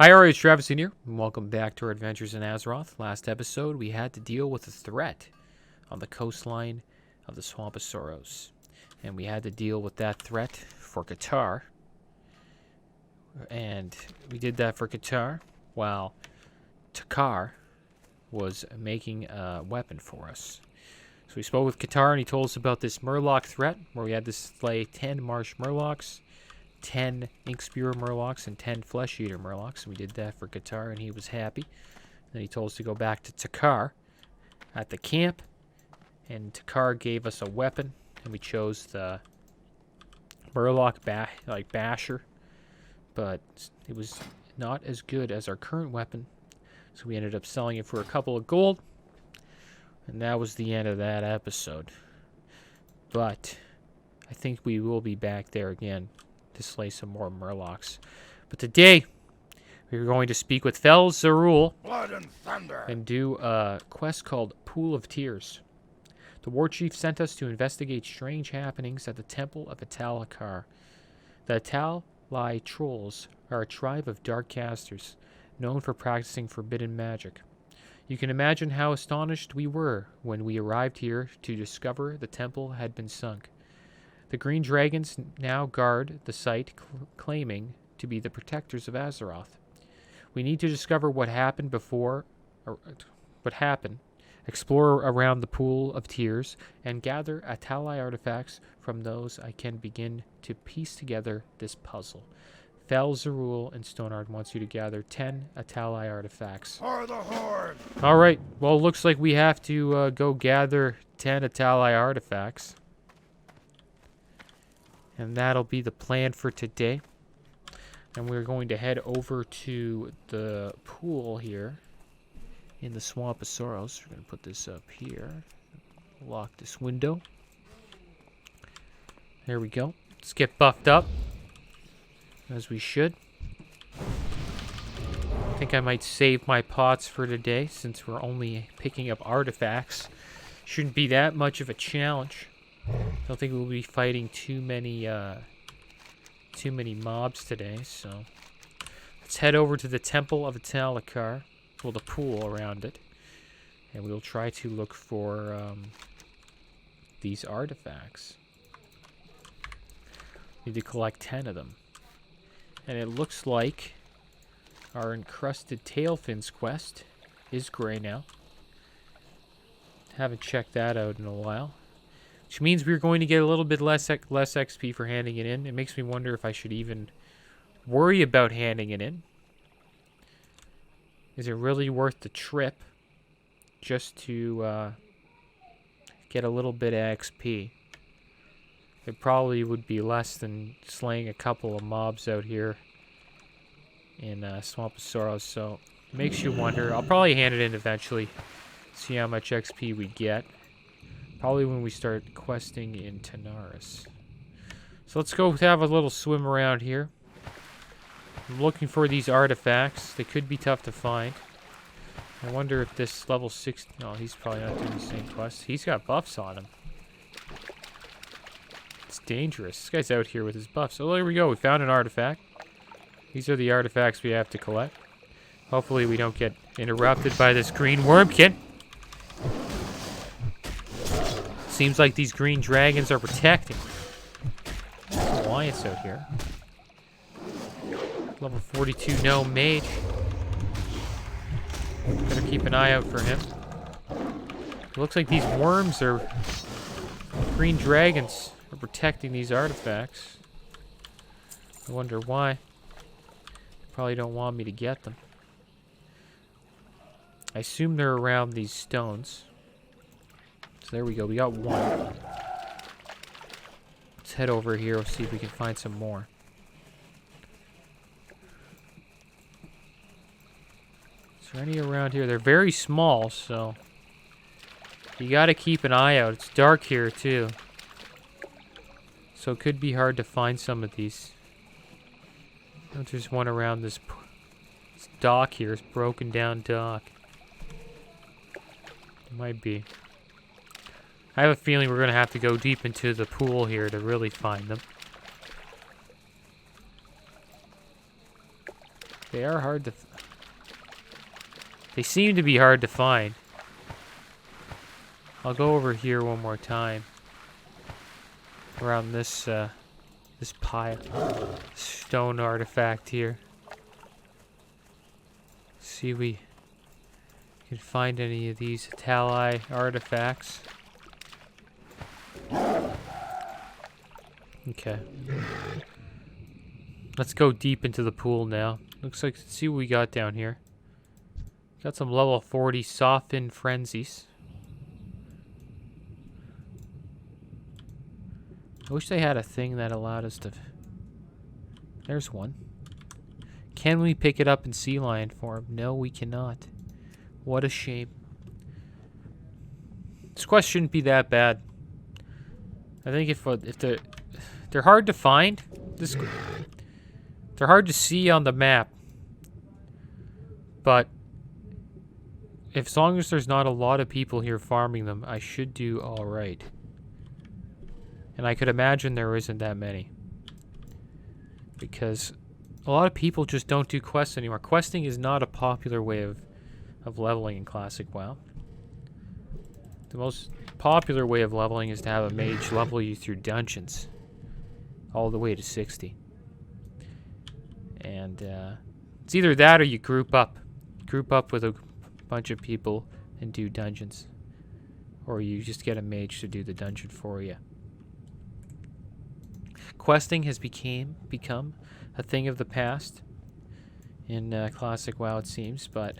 Hi, it's Travis here, and welcome back to our adventures in Azeroth. Last episode, we had to deal with a threat on the coastline of the Swamp of Sorrows, and we had to deal with that threat for Qatar. And we did that for Qatar while Takar was making a weapon for us. So we spoke with Qatar, and he told us about this Murloc threat, where we had to slay 10 Marsh Murlocs, 10 Ink Spear Murlocs, and 10 Flesh Eater Murlocs. We did that for Qatar, and he was happy. Then he told us to go back to Takar at the camp, and Takar gave us a weapon, and we chose the Murloc Basher, but it was not as good as our current weapon, so we ended up selling it for a couple of gold, and that was the end of that episode. But I think we will be back there again to slay some more Murlocs. But today, we're going to speak with Fel Zarul Blood and thunder. and do a quest called Pool of Tears. The war chief sent us to investigate strange happenings at the Temple of Atalakar. The Atalai Trolls are a tribe of dark casters, known for practicing forbidden magic. You can imagine how astonished we were when we arrived here to discover the temple had been sunk. The Green Dragons now guard the site, claiming to be the protectors of Azeroth. We need to discover what happened, explore around the Pool of Tears, and gather Atalai artifacts. From those, I can begin to piece together this puzzle. Fel Zarul and Stoneheart wants you to gather 10 Atalai artifacts. For the Horde. Alright, well, it looks like we have to go gather 10 Atalai artifacts. And that'll be the plan for today. And we're going to head over to the pool here in the Swamp of Sorrows. We're going to put this up here. Lock this window. There we go. Let's get buffed up, as we should. I think I might save my pots for today, since we're only picking up artifacts. Shouldn't be that much of a challenge. Don't think we'll be fighting too many mobs today, so let's head over to the Temple of Atalakar, well, the pool around it, and we'll try to look for these artifacts. Need to collect 10 of them, and it looks like our encrusted tailfins quest is gray now. Haven't checked that out in a while. Which means we're going to get a little bit less XP for handing it in. It makes me wonder if I should even worry about handing it in. Is it really worth the trip just to get a little bit of XP? It probably would be less than slaying a couple of mobs out here in Swamp of Sorrows, so it makes you wonder. I'll probably hand it in eventually, see how much XP we get. Probably when we start questing in Tanaris. So let's go have a little swim around here. I'm looking for these artifacts. They could be tough to find. I wonder if this level 6... No, he's probably not doing the same quest. He's got buffs on him. It's dangerous. This guy's out here with his buffs. So there we go. We found an artifact. These are the artifacts we have to collect. Hopefully we don't get interrupted by this green wormkin. Seems like these green dragons are protecting. Alliance out here. Level 42 no mage. Better keep an eye out for him. It looks like these worms are... Green dragons are protecting these artifacts. I wonder why. They probably don't want me to get them. I assume they're around these stones. So there we go, we got one. Let's head over here, we'll see if we can find some more. Is there any around here? They're very small, so you gotta keep an eye out. It's dark here too, so it could be hard to find some of these. I think there's one around this dock here, this broken down dock. It might be. I have a feeling we're going to have to go deep into the pool here to really find them. They are hard to... They seem to be hard to find. I'll go over here one more time. Around this, this pile. Stone artifact here. See if we can find any of these Tali artifacts. Okay. Let's go deep into the pool now. Looks like, let's see what we got down here. Got some level 40 softened frenzies. I wish they had a thing that allowed us to... There's one. Can we pick it up in sea lion form? No, we cannot. What a shame. This quest shouldn't be that bad. I think if they're hard to find, they're hard to see on the map. But as long as there's not a lot of people here farming them, I should do all right. And I could imagine there isn't that many. Because a lot of people just don't do quests anymore. Questing is not a popular way of leveling in Classic WoW. The most popular way of leveling is to have a mage level you through dungeons. All the way to 60. And it's either that or you group up. Group up with a bunch of people and do dungeons. Or you just get a mage to do the dungeon for you. Questing has become a thing of the past in Classic WoW, it seems, but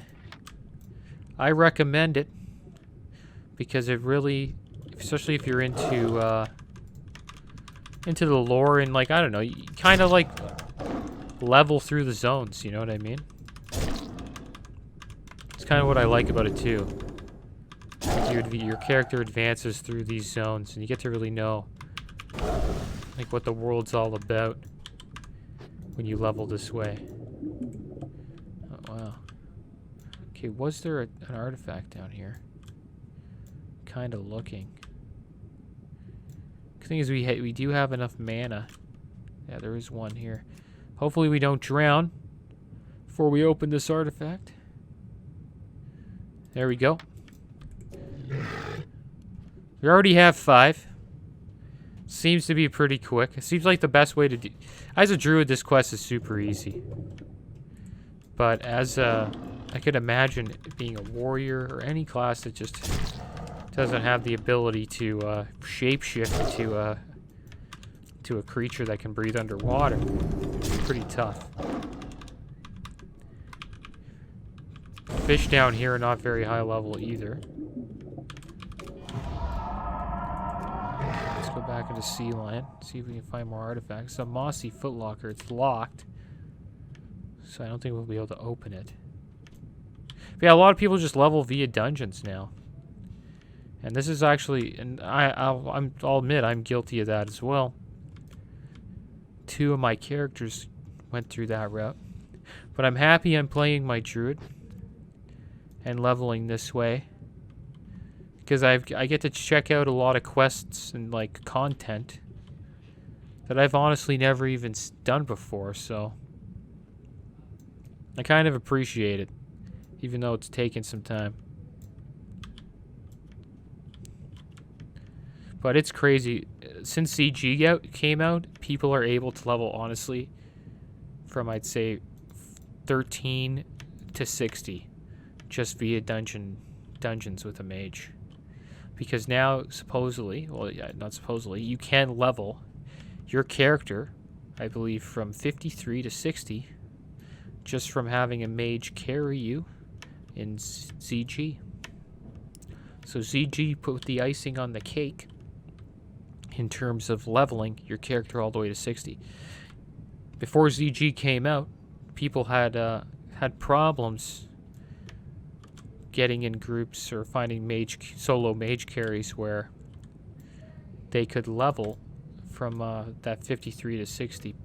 I recommend it because it really, especially if you're into the lore and, like, I don't know, you kind of like level through the zones, you know what I mean? It's kind of what I like about it too. Like your character advances through these zones and you get to really know like what the world's all about when you level this way. Oh, wow. Okay, was there an artifact down here? Kind of looking. The thing is, we do have enough mana. Yeah, there is one here. Hopefully we don't drown before we open this artifact. There we go. We already have 5. Seems to be pretty quick. It seems like the best way to do... As a druid, this quest is super easy. But as I could imagine being a warrior or any class that just doesn't have the ability to shapeshift to a creature that can breathe underwater. It's pretty tough. Fish down here are not very high level either. Let's go back into Sea Lion, see if we can find more artifacts. A mossy footlocker, it's locked. So I don't think we'll be able to open it. But yeah, a lot of people just level via dungeons now. And this is actually, and I'll admit I'm guilty of that as well. 2 of my characters went through that route. But I'm happy I'm playing my druid and leveling this way. Because I get to check out a lot of quests and like content that I've honestly never even done before, so I kind of appreciate it, even though it's taken some time. But it's crazy. Since CG came out, people are able to level, honestly, from, I'd say, 13 to 60. Just via dungeons with a mage. Because now, supposedly, well, yeah, not supposedly, you can level your character, I believe, from 53 to 60, just from having a mage carry you in ZG. So ZG put the icing on the cake in terms of leveling your character all the way to 60. Before ZG came out, people had problems getting in groups or finding solo mage carries where they could level from that 53 to 60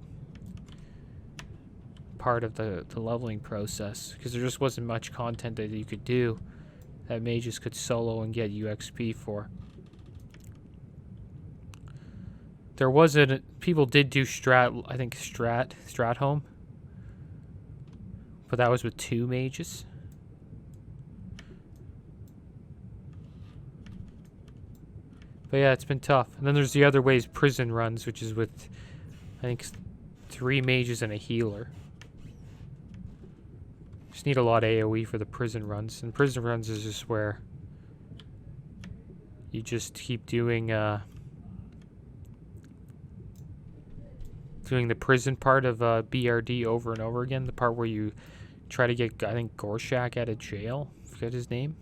part of the leveling process, because there just wasn't much content that you could do that mages could solo and get UXP for. There wasn't... People did do I think strat home. but that was with 2 mages. But yeah, it's been tough. And then there's the other ways, prison runs, which is with, I think, 3 mages and a healer. Just need a lot of AoE for the prison runs. And prison runs is just where you just keep doing the prison part of BRD over and over again. The part where you try to get, I think, Gorshak out of jail. Forget his name.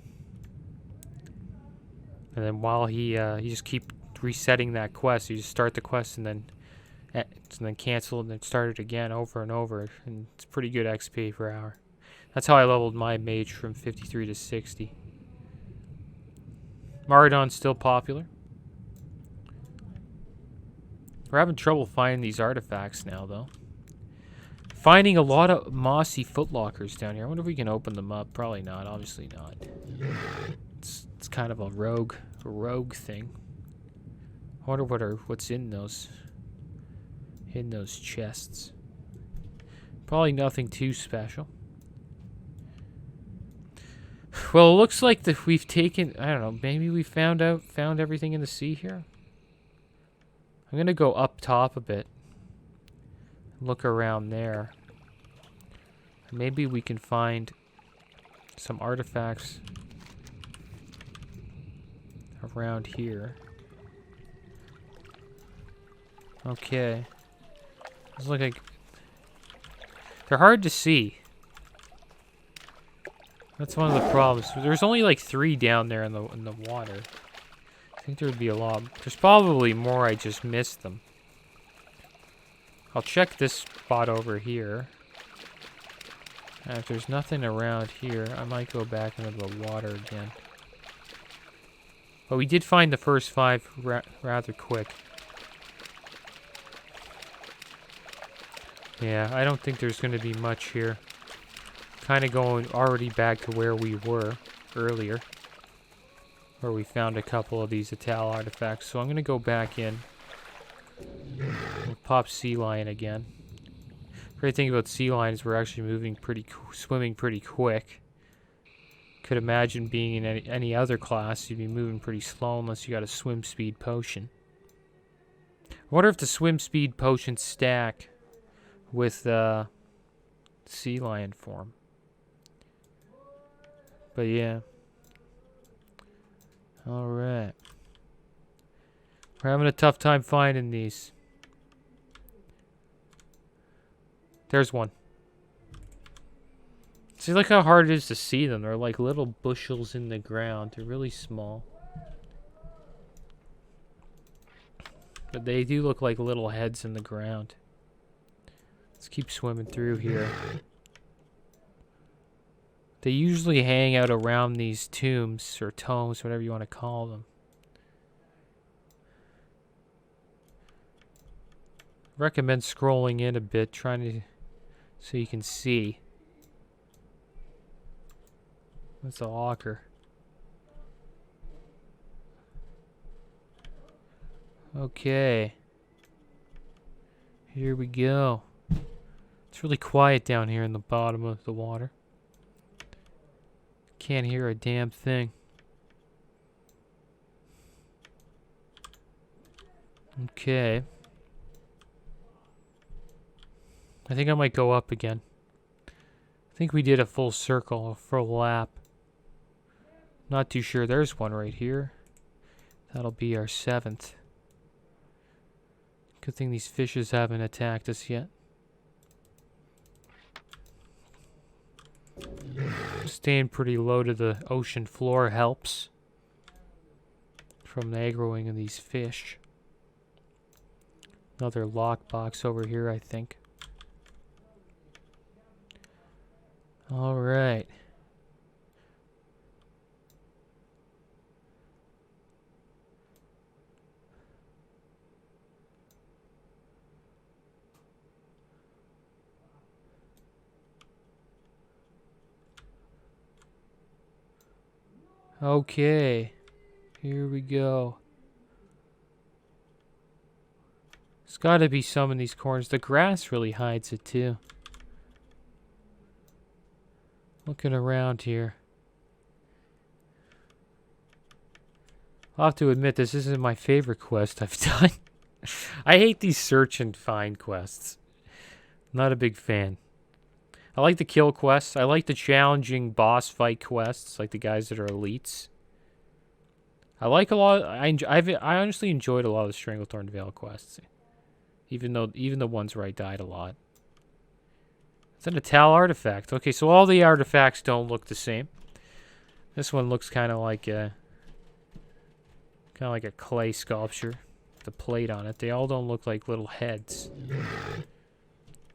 And then while you just keep resetting that quest. You just start the quest and then cancel and then start it again over and over. And it's pretty good XP per hour. That's how I leveled my mage from 53 to 60. Maradon's still popular. We're having trouble finding these artifacts now, though. Finding a lot of mossy footlockers down here. I wonder if we can open them up. Probably not. Obviously not. It's kind of a rogue thing. I wonder what's in those chests. Probably nothing too special. Well, it looks like that we've taken, I don't know, maybe we found everything in the sea here. I'm gonna go up top a bit. Look around there. Maybe we can find some artifacts around here. Okay. It's like they're hard to see. That's one of the problems. There's only like 3 down there in the water. I think there would be a lot. There's probably more. I just missed them. I'll check this spot over here. And if there's nothing around here, I might go back into the water again. But we did find the first 5 rather quick. Yeah, I don't think there's going to be much here. Kind of going already back to where we were earlier. Where we found a couple of these Ital artifacts. So I'm going to go back in. We'll pop Sea Lion again. Great thing about Sea Lion is we're actually swimming pretty quick. Could imagine being in any other class, you'd be moving pretty slow unless you got a swim speed potion. I wonder if the swim speed potions stack with Sea Lion form. But yeah. Alright. We're having a tough time finding these. There's one. See, look how hard it is to see them. They're like little bushels in the ground. They're really small. But they do look like little heads in the ground. Let's keep swimming through here. They usually hang out around these tombs or tomes, whatever you want to call them. Recommend scrolling in a bit, trying to so you can see. That's a locker. Okay. Here we go. It's really quiet down here in the bottom of the water. Can't hear a damn thing. Okay. I think I might go up again. I think we did a full circle, a full lap. Not too sure. There's one right here. That'll be our 7th. Good thing these fishes haven't attacked us yet. Staying pretty low to the ocean floor helps. From the aggroing of these fish. Another lockbox over here, I think. Alright. Okay, here we go. There's gotta be some in these corners. The grass really hides it too. Looking around here. I'll have to admit, this isn't my favorite quest I've done. I hate these search and find quests. Not a big fan. I like the kill quests. I like the challenging boss fight quests, like the guys that are elites. I like a lot. I honestly enjoyed a lot of the Stranglethorn Vale quests, even the ones where I died a lot. It's an Atal artifact. Okay, so all the artifacts don't look the same. This one looks kind of like a clay sculpture, with a plate on it. They all don't look like little heads,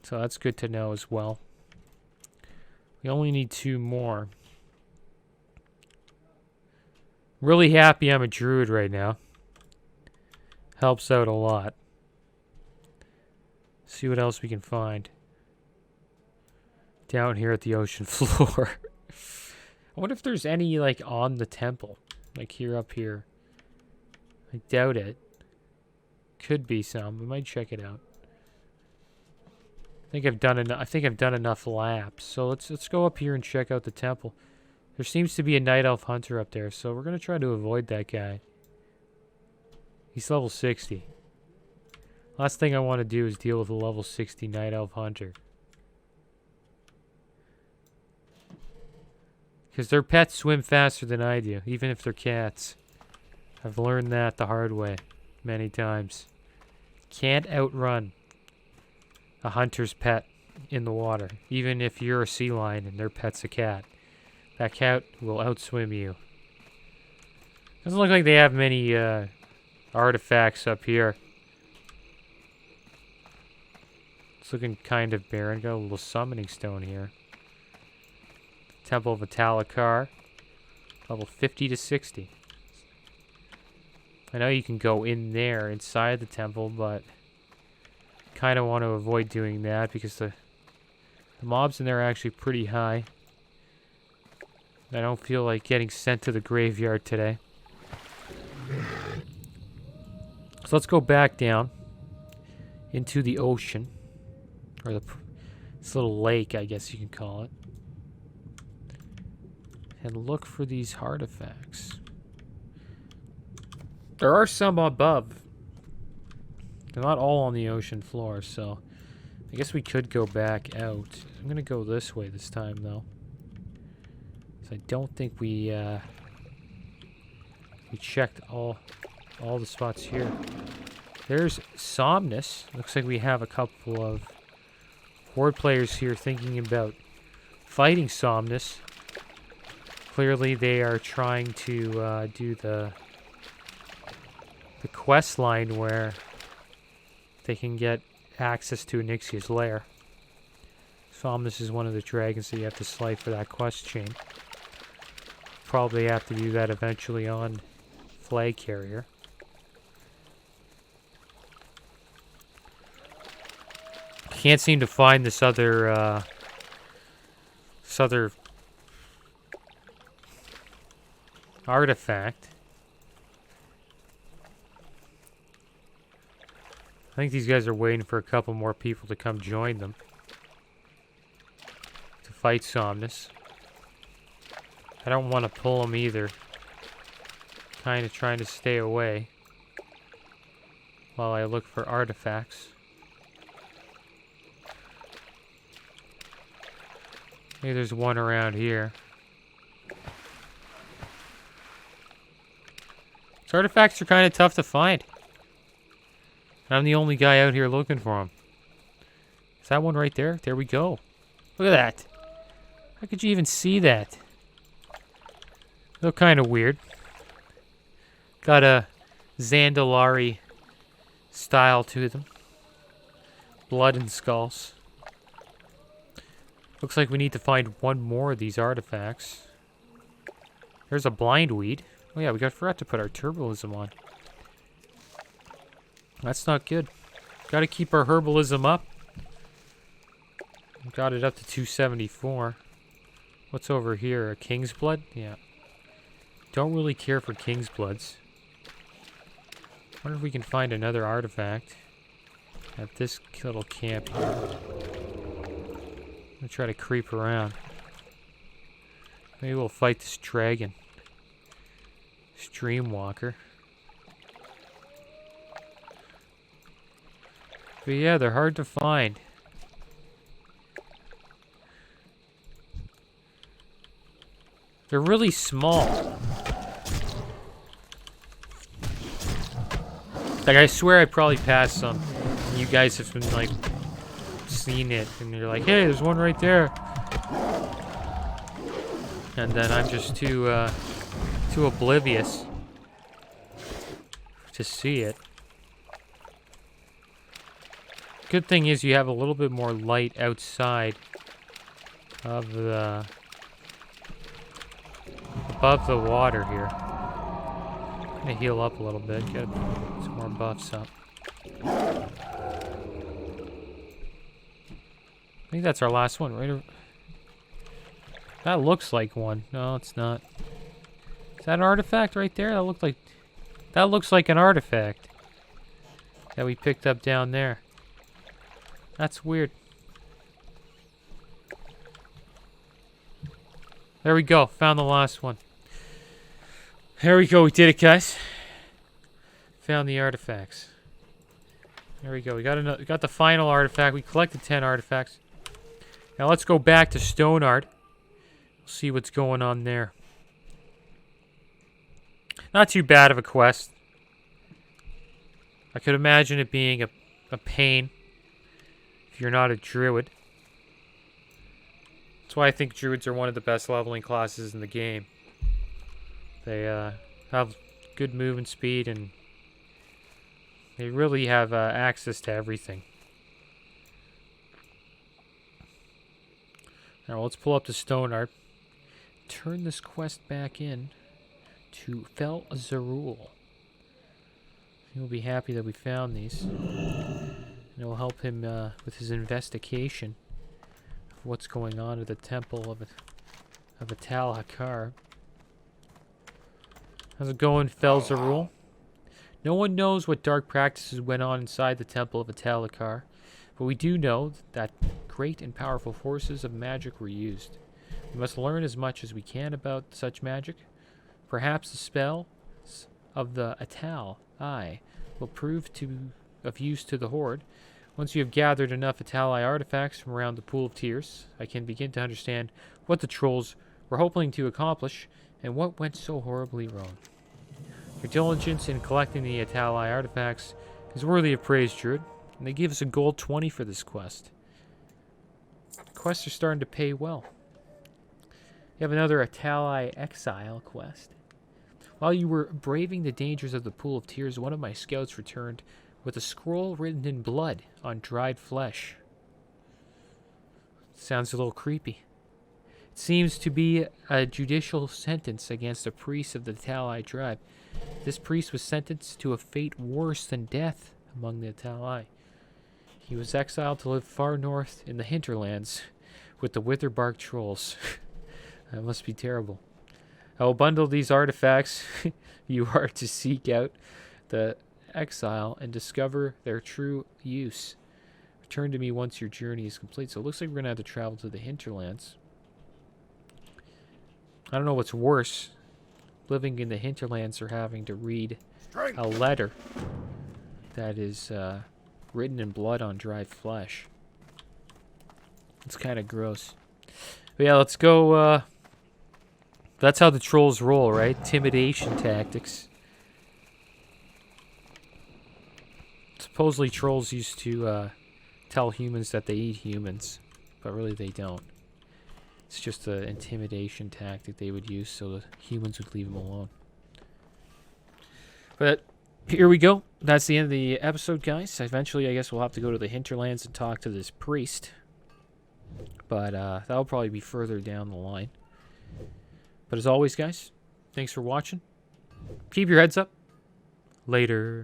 so that's good to know as well. We only need 2 more. Really happy I'm a druid right now. Helps out a lot. See what else we can find. Down here at the ocean floor. I wonder if there's any, like, on the temple. Like, here, up here. I doubt it. Could be some. We might check it out. I think I've done enough laps. So let's go up here and check out the temple. There seems to be a night elf hunter up there, so we're gonna try to avoid that guy. He's level 60. Last thing I want to do is deal with a level 60 night elf hunter. Because their pets swim faster than I do, even if they're cats. I've learned that the hard way many times. Can't outrun a hunter's pet in the water, even if you're a sea lion and their pet's a cat. That cat will outswim you. Doesn't look like they have many artifacts up here. It's looking kind of barren. Got a little summoning stone here. Temple of Atalakar. Level 50 to 60. I know you can go in there inside the temple, but kind of want to avoid doing that because the mobs in there are actually pretty high. I don't feel like getting sent to the graveyard today. So let's go back down into the ocean. Or this little lake, I guess you can call it. And look for these artifacts. There are some above. They're not all on the ocean floor, so I guess we could go back out. I'm going to go this way this time, though. I don't think we checked all the spots here. There's Somnus. Looks like we have a couple of horde players here thinking about fighting Somnus. Clearly they are trying to do the quest line where they can get access to Onyxia's lair. Somnus is one of the dragons that you have to slay for that quest chain. Probably have to do that eventually on Flag Carrier. Can't seem to find this other artifact. I think these guys are waiting for a couple more people to come join them to fight Somnus. I don't want to pull them either. Kind of trying to stay away while I look for artifacts. Maybe there's one around here. These artifacts are kind of tough to find. I'm the only guy out here looking for them. Is that one right there? There we go. Look at that. How could you even see that? They're kind of weird. Got a Zandalari style to them. Blood and skulls. Looks like we need to find one more of these artifacts. There's a blindweed. Oh yeah, we forgot to put our turbalism on. That's not good. Gotta keep our herbalism up. Got it up to 274. What's over here? A king's blood? Yeah. Don't really care for king's bloods. Wonder if we can find another artifact at this little camp here. I'm gonna try to creep around. Maybe we'll fight this dragon. Streamwalker. But yeah, they're hard to find. They're really small. Like, I swear I probably passed some. You guys have been, like, seen it. And you're like, hey, there's one right there. And then I'm just too oblivious to see it. Good thing is you have a little bit more light outside of the... above the water here. I'm gonna heal up a little bit, get some more buffs up. I think that's our last one, right? That looks like one. No, it's not. Is that an artifact right there? That looks like an artifact that we picked up down there. That's weird. There we go. Found the last one. There we go. We did it, guys. Found the artifacts. There we go. We got the final artifact. We collected 10 artifacts. Now let's go back to Stonard. See what's going on there. Not too bad of a quest. I could imagine it being a pain if you're not a druid. That's why I think druids are one of the best leveling classes in the game. They have good movement speed and they really have access to everything. Now let's pull up the Stonard. Turn this quest back in to Fel Zarul. He'll be happy that we found these. And it will help him with his investigation of what's going on at the temple of Atal Hakar. How's it going, Fel Zarul? No one knows what dark practices went on inside the temple of Atal Hakar, but we do know that great and powerful forces of magic were used. We must learn as much as we can about such magic. Perhaps the spell of the Atal Eye will prove of use to the Horde. Once you have gathered enough Atal Eye artifacts from around the Pool of Tears, I can begin to understand what the trolls were hoping to accomplish and what went so horribly wrong. Your diligence in collecting the Atal Eye artifacts is worthy of praise, Druid, and they give us a gold 20 for this quest. Quests are starting to pay well. You have another Atal Eye Exile quest. While you were braving the dangers of the Pool of Tears, one of my scouts returned with a scroll written in blood on dried flesh. Sounds a little creepy. It seems to be a judicial sentence against a priest of the Atal Eye tribe. This priest was sentenced to a fate worse than death among the Atal Eye. He was exiled to live far north in the hinterlands with the Witherbark trolls. That must be terrible. I will bundle these artifacts you are to seek out the exile and discover their true use. Return to me once your journey is complete. So it looks like we're going to have to travel to the hinterlands. I don't know what's worse, living in the hinterlands or having to read a letter that is written in blood on dried flesh. It's kind of gross. But yeah, let's go. That's how the trolls roll, right? Intimidation tactics. Supposedly trolls used to tell humans that they eat humans, but really they don't. It's just an intimidation tactic they would use so the humans would leave them alone. But here we go. That's the end of the episode, guys. Eventually, I guess we'll have to go to the hinterlands and talk to this priest. But that'll probably be further down the line. But as always, guys, thanks for watching. Keep your heads up. Later.